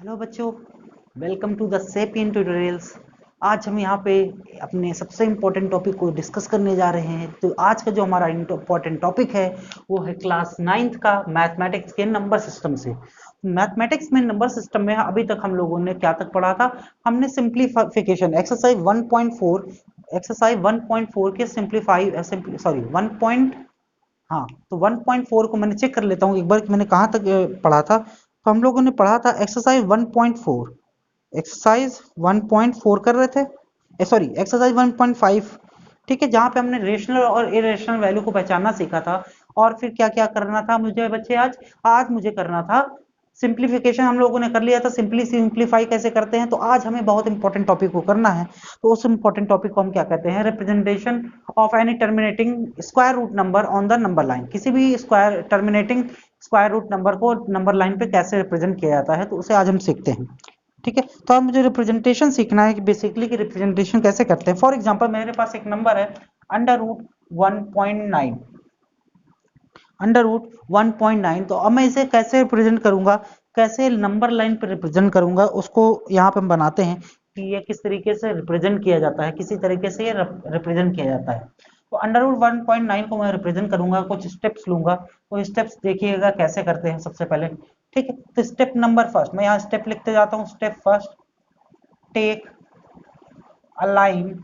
Hello बच्चों, welcome to the Sapien tutorials. आज हम यहाँ पे अपने सबसे इम्पोर्टेंट टॉपिक को डिस्कस करने जा रहे हैं। तो आज का जो हमारा इम्पोर्टेंट टॉपिक है वो है क्लास 9th का मैथमेटिक्स के नंबर सिस्टम से। मैथमेटिक्स में नंबर सिस्टम में अभी तक हम लोगों ने क्या तक पढ़ा था? हमने सिंप्लीफिकेशन एक्सरसाइज 1.4 के सिंप्लीफाई सॉरी 1. हाँ, तो 1.4 को मैंने चेक कर लेता हूँ एक बार कि मैंने कहाँ तक पढ़ा था। तो हम लोगों ने पढ़ा था एक्सरसाइज 1.4, एक्सरसाइज 1.4 कर रहे थे, सॉरी एक्सरसाइज 1.5। ठीक है, जहाँ पे हमने रेशनल और इरेशनल वैल्यू को पहचानना सीखा था। और फिर क्या क्या करना था मुझे बच्चे? आज मुझे करना था सिंप्लीफिकेशन। हम लोगों ने कर लिया था सिंप्लीफाई कैसे करते हैं। तो आज हमें बहुत इंपॉर्टेंट टॉपिक को करना है। तो उस इंपॉर्टेंट टॉपिक को हम क्या कहते हैं? Representation of any terminating square root number on the number line. किसी भी टर्मिनेटिंग स्क्वायर रूट नंबर को नंबर लाइन पे कैसे रिप्रेजेंट किया जाता है, तो उसे आज हम सीखते हैं। ठीक है, तो अब मुझे रिप्रेजेंटेशन सीखना है कि बेसिकली कि रिप्रेजेंटेशन कैसे करते हैं। फॉर एग्जांपल मेरे पास एक नंबर है √1.9, √1.9। तो अब मैं इसे कैसे रिप्रेजेंट करूंगा, कैसे नंबर लाइन पर रिप्रेजेंट करूंगा, उसको यहाँ पे हम बनाते हैं कि ये किस तरीके से रिप्रेजेंट किया जाता है, किसी तरीके से ये रिप्रेजेंट किया जाता है। तो √1.9 को मैं रिप्रेजेंट करूंगा, कुछ स्टेप्स लूंगा। तो स्टेप्स देखिएगा कैसे करते हैं सबसे पहले। ठीक है, तो स्टेप नंबर फर्स्ट, मैं यहाँ स्टेप लिखते जाता हूँ। Step first, take a line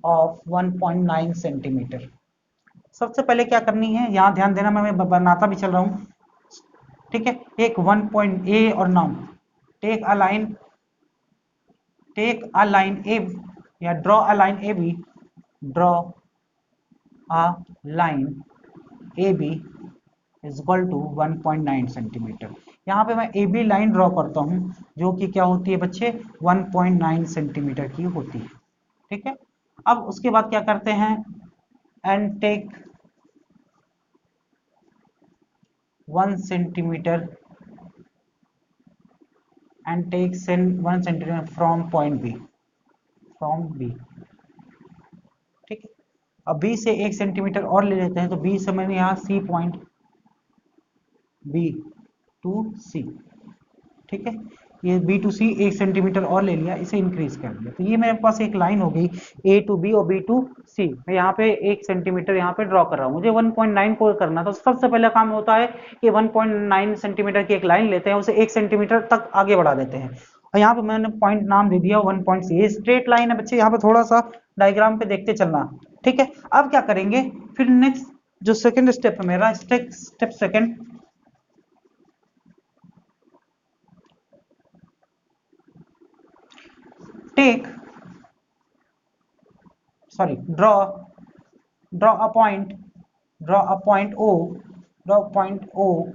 of 1.9 centimetre. सबसे पहले क्या करनी है, यहाँ ध्यान देना, मैं बनाता भी चल रहा हूँ। ठीक है, एक 1 पॉइंट ए और नाम टेक अ लाइन, ए या draw a line A B, draw a line A B is equal to 1.9 centimetre. यहाँ पे मैं ए बी लाइन ड्रॉ करता हूँ जो कि क्या होती है बच्चे? 1.9 सेंटीमीटर की होती है। ठीक है, अब उसके बाद क्या करते हैं? And take 1 centimetre and take 1 centimetre from point B, from B. ठीक है, अब बी से 1 सेंटीमीटर और ले लेते हैं। तो बी से मैंने यहाँ सी पॉइंट, बी टू सी। ठीक है, ये बी टू सी 1 सेंटीमीटर और ले लिया, इसे इंक्रीज कर दिया। तो ये मेरे पास एक लाइन हो गई ए टू बी और बी टू सी। मैं यहाँ पे 1 सेंटीमीटर यहाँ पे ड्रॉ कर रहा हूँ। मुझे 1.9 को करना था। तो सबसे पहले काम होता है कि 1.9 सेंटीमीटर की एक लाइन लेते हैं, उसे 1 सेंटीमीटर तक आगे बढ़ा देते हैं। और यहाँ पे मैंने पॉइंट नाम दे दिया 1.सी। ये स्ट्रेट लाइन है बच्चे, यहाँ पे थोड़ा सा डायग्राम पे देखते चलना। ठीक है, अब क्या करेंगे फिर? नेक्स्ट जो सेकेंड स्टेप है मेरा, step second, take sorry draw a point, draw a point o draw a point o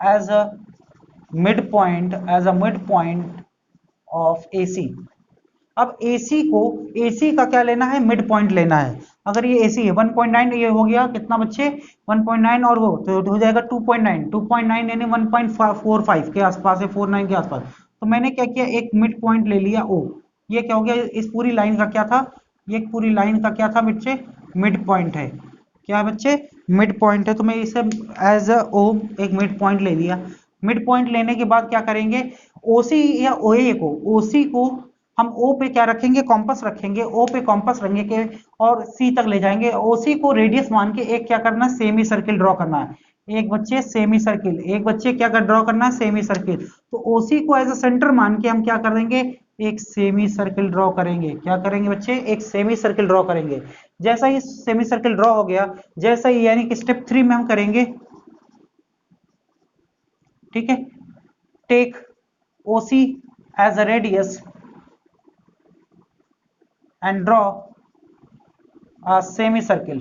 as a midpoint of AC। अब AC का क्या लेना है? मिड पॉइंट लेना है। अगर ये AC है 1.9, ये हो गया कितना बच्चे? 1.9 और वो तो हो जाएगा 2.9 यानी 1.45 के आसपास है, 49 के आसपास। तो मैंने क्या किया, एक मिड पॉइंट ले लिया O। ये क्या हो गया? इस पूरी लाइन का क्या था? ये पूरी लाइन का क्या था बच्चे? मिड पॉइंट है। क्या है बच्चे? मिड पॉइंट है। तो मैं इसे एज अ O एक मिड पॉइंट ले लिया। मिड पॉइंट लेने के बाद क्या करेंगे? OC या OA को, OC को हम O पे क्या रखेंगे? कॉम्पस रखेंगे। O पे कॉम्पस रखेंगे के और C तक ले जाएंगे। OC को रेडियस मान के एक क्या करना है? सेमी सर्किल ड्रॉ करना है। एक बच्चे सेमी सर्किल, एक बच्चे क्या कर ड्रॉ करना है? Semi circle. तो OC को एज अ सेंटर मान के हम क्या कर देंगे? एक सेमी सर्किल ड्रॉ करेंगे। क्या करेंगे बच्चे? एक सेमी सर्किल ड्रॉ करेंगे। जैसा ही सेमी सर्किल ड्रॉ हो गया, जैसा ही यानी कि स्टेप 3 में हम करेंगे। ठीक है, take OC as a radius and draw a semicircle,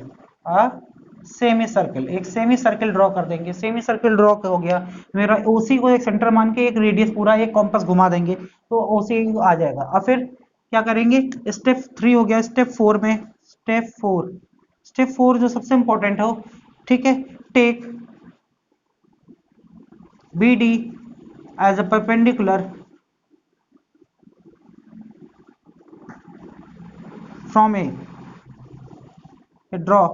एक सेमी सर्किल ड्रॉ कर देंगे। सेमी सर्किल ड्रॉ हो गया मेरा। ओसी को एक सेंटर मान के एक रेडियस पूरा एक कॉम्पस घुमा देंगे तो ओसी आ जाएगा। अब फिर क्या करेंगे? स्टेप 3 हो गया। स्टेप 4 जो सबसे इंपॉर्टेंट हो। ठीक है, take BD as a perpendicular from A, draw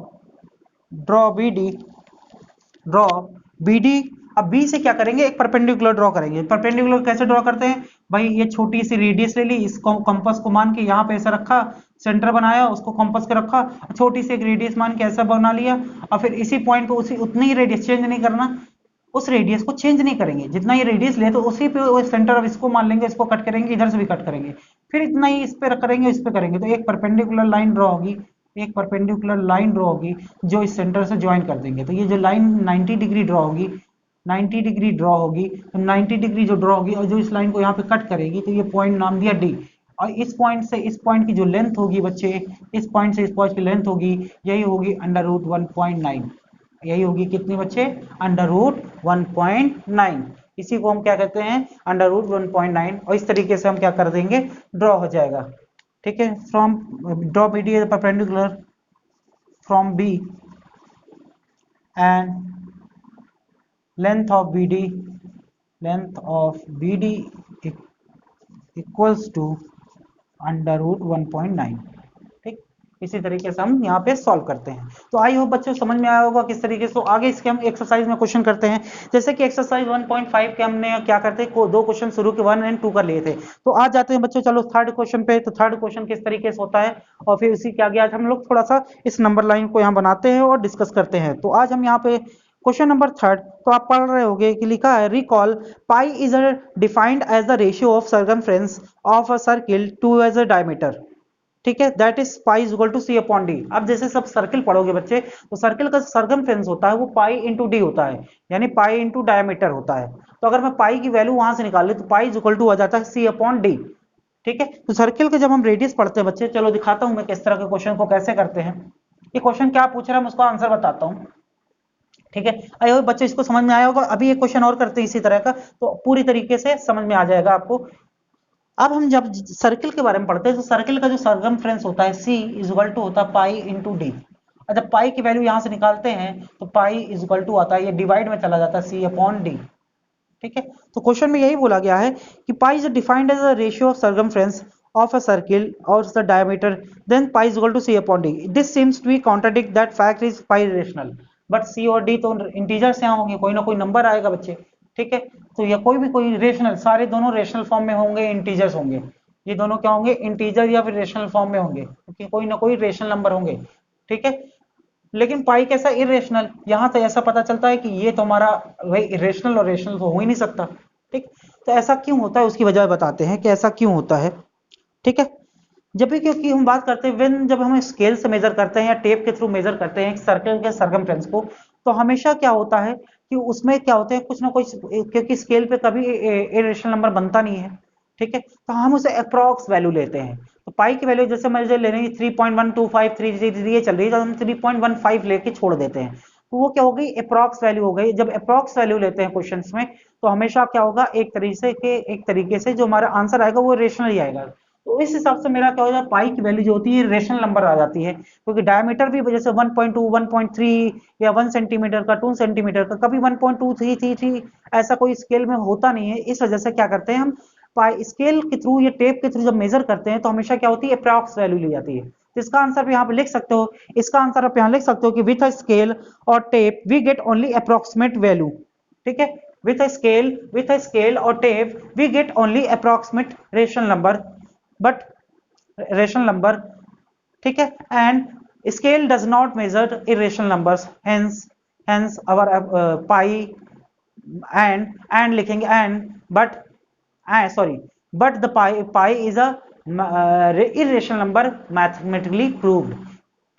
BD अब बी से क्या करेंगे, एक परपेंडिकुलर ड्रॉ करेंगे। परपेंडिकुलर कैसे ड्रॉ करते हैं भाई, ये छोटी सी रेडियस ले ली, इसको कंपास को मान के यहाँ पे ऐसा रखा, सेंटर बनाया, उसको कंपास के रखा, छोटी सी एक रेडियस मान के ऐसा बना लिया, और फिर इसी पॉइंट पे उसी उतनी ही रेडियस, चेंज नहीं करना, उस रेडियस को चेंज नहीं करेंगे, जितना ये रेडियस ले तो उसी पे सेंटर ऑफ इसको मान लेंगे, इसको कट करेंगे, इधर से भी कट करेंगे, फिर इतना ही इस पे करेंगे, इस पे करेंगे, तो एक परपेंडिकुलर लाइन ड्रॉ होगी, एक परपेंडिकुलर लाइन ड्रॉ होगी जो इस सेंटर से ज्वाइन कर देंगे। तो ये जो लाइन 90 डिग्री ड्रॉ होगी, 90 डिग्री ड्रॉ होगी, तो 90 डिग्री जो ड्रॉ होगी और जो इस लाइन को यहाँ पे कट करेगी, तो ये पॉइंट नाम दिया डी। और इस पॉइंट से इस पॉइंट की जो लेंथ होगी बच्चे, इस पॉइंट से इस पॉइंट की लेंथ होगी, यही होगी √1.9। यही होगी कितनी बच्चे, √1.9। इसी को हम क्या कहते हैं, √1.9। और इस तरीके से हम क्या कर देंगे, ड्रॉ हो जाएगा। ठीक है, from draw B D perpendicular from B and length of BD equals to √1.9। ठीक, इसी तरीके से हम यहाँ पे सॉल्व करते हैं। तो आई होप बच्चों समझ में आया होगा किस तरीके से। तो आगे इसके हम एक्सरसाइज में क्वेश्चन करते हैं। जैसे कि एक्सरसाइज 1.5 के हमने क्या करते हैं, दो क्वेश्चन शुरू के 1 और 2 कर लिए थे। तो आज जाते हैं बच्चों चलो थर्ड क्वेश्चन पे। तो थर्ड क्वेश्चन किस तरीके से होता है, और फिर उसी के आगे आज हम लोग थोड़ा सा इस नंबर लाइन को यहाँ बनाते हैं और डिस्कस करते हैं। तो आज हम यहाँ पे क्वेश्चन नंबर थर्ड, तो आप पढ़ रहे होंगे कि लिखा है recall pi is defined as the ratio of circumference of a circle to as a diameter. ठीक है, that is pi is equal to C upon D. अब जैसे सब सर्किल पढ़ोगे बच्चे, तो सर्किल का सर्कमफ्रेंस होता है वो पाई इंटू डी होता है, यानी पाई इंटू डायमीटर होता है। तो अगर मैं पाई की वैल्यू वहां से निकाल लूं तो पाई इज इक्वल टू आ जाता है सी अपॉन डी। ठीक है, तो सर्किल के जब हम रेडियस पढ़ते हैं बच्चे, चलो दिखाता हूं मैं किस तरह के क्वेश्चन को कैसे करते हैं। ये क्वेश्चन क्या पूछ रहा है मैं उसका आंसर बताता हूँ। ठीक है, आई होप बच्चे इसको समझ में आया होगा। अभी एक क्वेश्चन और करते हैं इसी तरह का, तो पूरी तरीके से समझ में आ जाएगा आपको। अब हम जब सर्किल के बारे में पढ़ते हैं, तो सर्किल का जो सर्कमफ्रेंस होता है सी इज इक्वल टू होता है पाई इंटू डी। और जब पाई की वैल्यू यहां से निकालते हैं तो पाई इज इक्वल टू आता है, ये डिवाइड में चला जाता है, सी अपॉन डी। ठीक है, तो क्वेश्चन में यही बोला गया है कि pi is defined as a ratio of circumference of a circle or the diameter, then pi is equal to c upon d. This seems to be contradict that fact is pi rational, but c और d तो integer से होंगे, कोई ना कोई number आएगा बच्चे। ठीक है, तो ये कोई रेशनल, सारे दोनों रेशनल फॉर्म में होंगे, इंटीजर्स होंगे, ये दोनों क्या होंगे, इंटीजर या फिर रेशनल फॉर्म में होंगे, क्योंकि कोई ना कोई रेशनल नंबर होंगे। ठीक है, लेकिन पाई कैसा, इरेशनल। यहां से ऐसा पता चलता है कि ये तो हमारा वही इरेशनल और रेशनल तो हो ही नहीं सकता। ठीक, तो ऐसा क्यों होता है उसकी वजह बताते हैं कि ऐसा क्यों होता है। ठीक है, जब भी, क्योंकि हम बात करते हैं व्हेन, जब हम स्केल से मेजर करते हैं या टेप के थ्रू मेजर करते हैं सर्कल के सर्कमफ्रेंस को, तो हमेशा क्या होता है कि उसमें क्या होते हैं कुछ ना कुछ, क्योंकि स्केल पे कभी इरेशनल नंबर बनता नहीं है। ठीक है, तो हम उसे अप्रॉक्स वैल्यू लेते हैं। तो पाई की वैल्यू जैसे मुझे ले रही है 3.12533 ये चल रही है, तो हम 3.15 लेके छोड़ देते हैं, तो वो क्या हो गई, अप्रॉक्स वैल्यू हो गई। जब अप्रॉक्स वैल्यू लेते हैं क्वेश्चंस में, तो हमेशा क्या होगा, एक तरीके से जो हमारा आंसर आएगा वो रेशनल ही आएगा। तो इस हिसाब से मेरा क्या हो जाता है, पाई की वैल्यू जो होती है रेशनल नंबर आ जाती है, क्योंकि डायमीटर भी जैसे 1.2 1.3 या 1 सेंटीमीटर का, 2 सेंटीमीटर का, कभी 1.233 ऐसा कोई स्केल में होता नहीं है। इस वजह से क्या करते हैं हम, पाई स्केल के थ्रू या टेप के थ्रू जब मेजर करते हैं, तो हमेशा क्या होती है, अप्रॉक्स वैल्यू ली जाती है। तो इसका आंसर भी यहाँ पे लिख सकते हो, इसका आंसर आप यहाँ लिख सकते हो कि विथ अ स्केल और tape we get only approximate value. ठीक है, with a scale or tape we get only approximate rational number, but rational number, ठीक है, and scale does not measure irrational numbers, hence our pi and लिखेंगे and but sorry, but the pi is a irrational number mathematically proved।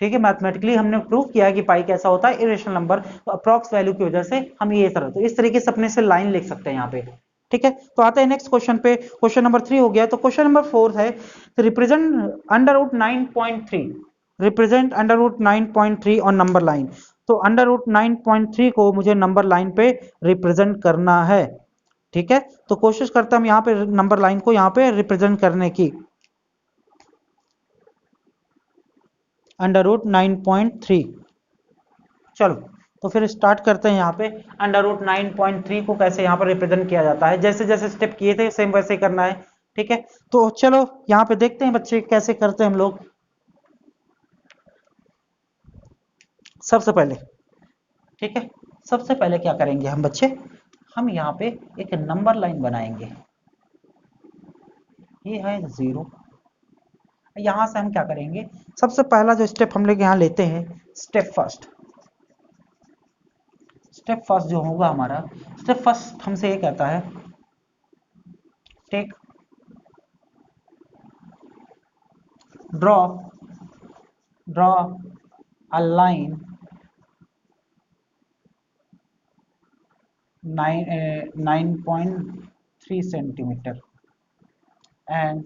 ठीक है, mathematically हमने prove किया है कि पाई कैसा होता है, इरेशनल नंबर। तो अप्रॉक्स वैल्यू की वजह से हम ये तरह, तो इस तरीके से अपने से लाइन लिख सकते हैं यहाँ पे। ठीक है, तो आते हैं नेक्स्ट क्वेश्चन पे। क्वेश्चन नंबर 3 हो गया, तो क्वेश्चन नंबर 4 है represent √9.3, represent √9.3 on number line. तो √9.3 को मुझे नंबर लाइन पे रिप्रेजेंट करना है। ठीक है, तो कोशिश करता हूं यहाँ पे नंबर लाइन को यहाँ पे रिप्रेजेंट करने की। √9.3, चलो तो फिर स्टार्ट करते हैं यहाँ पे। √9.3 को कैसे यहाँ पर रिप्रेजेंट किया जाता है, जैसे जैसे स्टेप किए थे सेम वैसे ही करना है। ठीक है, तो चलो यहाँ पे देखते हैं बच्चे कैसे करते हैं हम लोग। सबसे पहले, ठीक है, सबसे पहले क्या करेंगे हम बच्चे, हम यहाँ पे एक नंबर लाइन बनाएंगे, ये है 0। यहाँ से हम क्या करेंगे, सबसे पहला जो स्टेप हम लोग यहाँ लेते हैं, स्टेप फर्स्ट जो होगा हमारा, स्टेप फर्स्ट हमसे ये कहता है take draw a line 9.3 centimeter and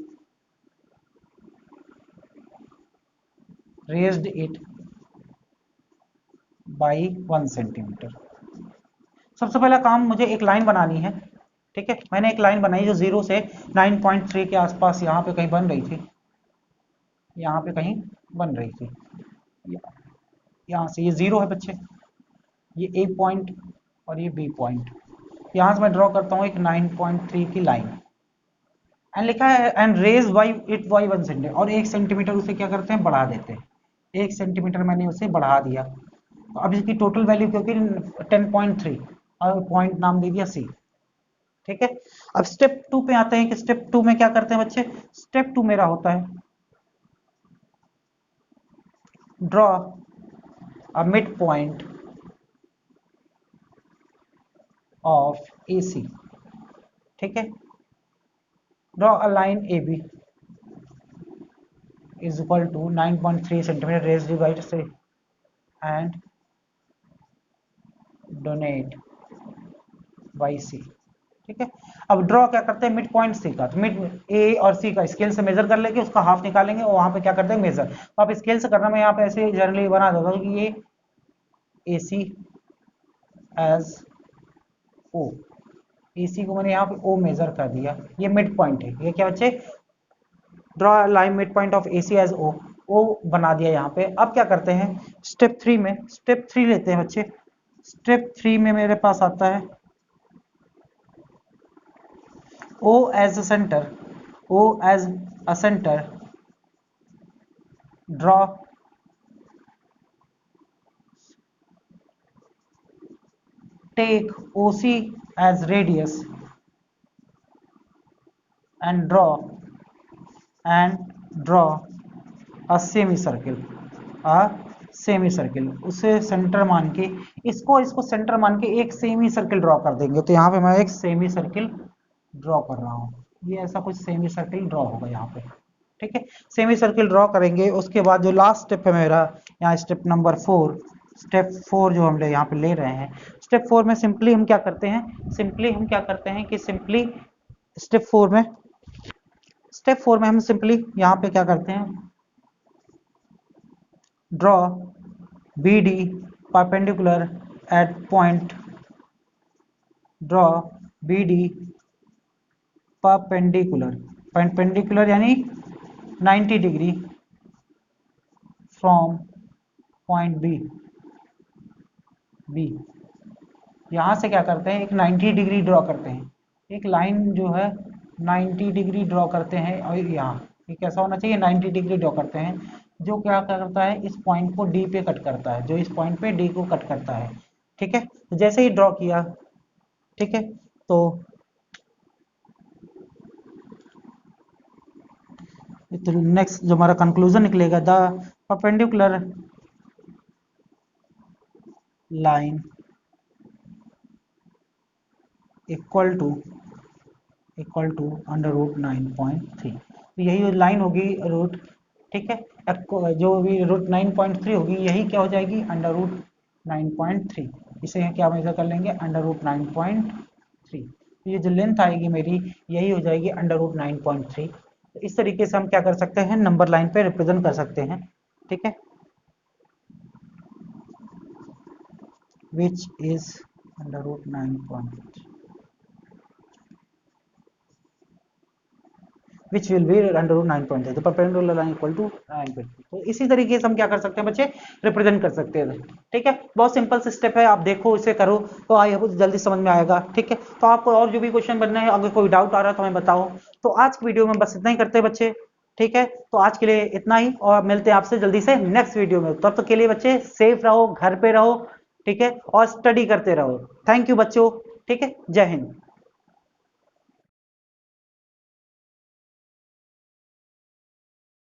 raised it by 1 centimeter। सबसे पहला काम मुझे एक लाइन बनानी है, ठीक है। मैंने एक लाइन बनाई जो 0 से 9.3 के आसपास यहाँ पे कहीं बन रही थी, यहाँ पे कहीं बन रही थी। यहाँ से ये 0 है बच्चे, ये A पॉइंट और ये B पॉइंट। यहाँ से मैं ड्रॉ करता हूँ एक 9.3 की लाइन एंड लिखा है and raise by it by 1 centimetre, और 1 सेंटीमीटर उसे क्या करते हैं, बढ़ा देते हैं। 1 सेंटीमीटर मैंने उसे बढ़ा दिया, तो अब इसकी टोटल वैल्यू क्योंकि 10.3 और पॉइंट नाम दे दिया C, ठीक है। अब स्टेप 2 पे आते हैं कि स्टेप 2 में क्या करते हैं बच्चे। स्टेप 2 मेरा होता है draw a mid point of AC, ठीक है। Draw a line AB is equal to 9.3 centimeter raised by say and donate by C, ठीक है। अब ड्रॉ क्या करते हैं, मिड पॉइंट C का, तो मिड A और C का स्केल से मेजर कर लेंगे, उसका हाफ निकालेंगे और वहां पे क्या करते हैं मेजर। तो आप स्केल से करना, मैं यहाँ पे ऐसे जनरली बना देता हूँ कि ये AC एज O, AC को मैंने यहाँ पे O मेजर कर दिया, ये मिड पॉइंट है। ये क्या बच्चे, draw line mid point of AC as O बना दिया यहाँ पे। अब क्या करते हैं स्टेप 3 में, स्टेप 3 लेते हैं बच्चे। स्टेप 3 में मेरे पास आता है O as a center, O as a center, draw take OC as radius and draw a semicircle, उसे सेंटर मान के, इसको सेंटर मान के एक सेमी सर्किल ड्रॉ कर देंगे। तो यहाँ पे मैं एक सेमी सर्किल ड्रॉ कर रहा हूँ, ये ऐसा कुछ सेमी सर्किल ड्रॉ होगा यहाँ पे, ठीक है। सेमी सर्किल ड्रॉ करेंगे, उसके बाद जो लास्ट स्टेप है मेरा यहाँ स्टेप नंबर 4, स्टेप 4 जो हम यहाँ पे ले रहे हैं, स्टेप 4 में सिंपली हम क्या करते हैं, कि सिंपली स्टेप 4 में हम सिंपली यहाँ पे क्या करते हैं, draw BD perpendicular eight point, draw BD perpendicular यानी 90 डिग्री फ्रॉम पॉइंट बी। यहाँ से क्या करते हैं, एक 90 डिग्री ड्रॉ करते हैं, एक लाइन जो है 90 डिग्री ड्रॉ करते हैं। और यहाँ ये कैसा होना चाहिए, 90 डिग्री ड्रॉ करते हैं, जो क्या करता है, इस पॉइंट को D पे कट करता है, जो इस पॉइंट पे D को कट करता है, ठीक है। तो जैसे ही ड्रॉ किया, ठीक है, तो नेक्स्ट जो हमारा कंक्लूजन निकलेगा, the perpendicular line equal to under root 9.3। तो यही लाइन होगी रूट, ठीक है, जो भी रूट 9.3 होगी, यही क्या हो जाएगी, अंडर रूट 9.3। इसे क्या मेजर कर लेंगे, अंडर रूट 9.3। तो ये जो लेंथ आएगी मेरी, यही हो जाएगी अंडर रूट 9.3। तो इस तरीके से हम क्या कर सकते हैं, नंबर लाइन पे रिप्रेजेंट कर सकते हैं, ठीक है, which is under root 9.3, which will be under root 9.3, तो perpendicular line equal to 9.3। तो इसी तरीके से हम क्या कर सकते हैं बच्चे, रिप्रेजेंट कर सकते हैं, ठीक है। बहुत सिंपल सा स्टेप है, आप देखो इसे करो तो आई होप जल्दी समझ में आएगा, ठीक है। तो आपको और जो भी क्वेश्चन बनना है, अगर कोई डाउट आ रहा है तो हमें बताओ। तो आज की वीडियो में बस इतना ही करते हैं बच्चे, ठीक है। तो आज के लिए इतना ही, और मिलते हैं आपसे जल्दी से नेक्स्ट वीडियो में। तब तक के लिए बच्चे सेफ रहो, घर पे रहो, ठीक है, और स्टडी करते रहो। थैंक यू बच्चों। ठीक है, जय हिंद।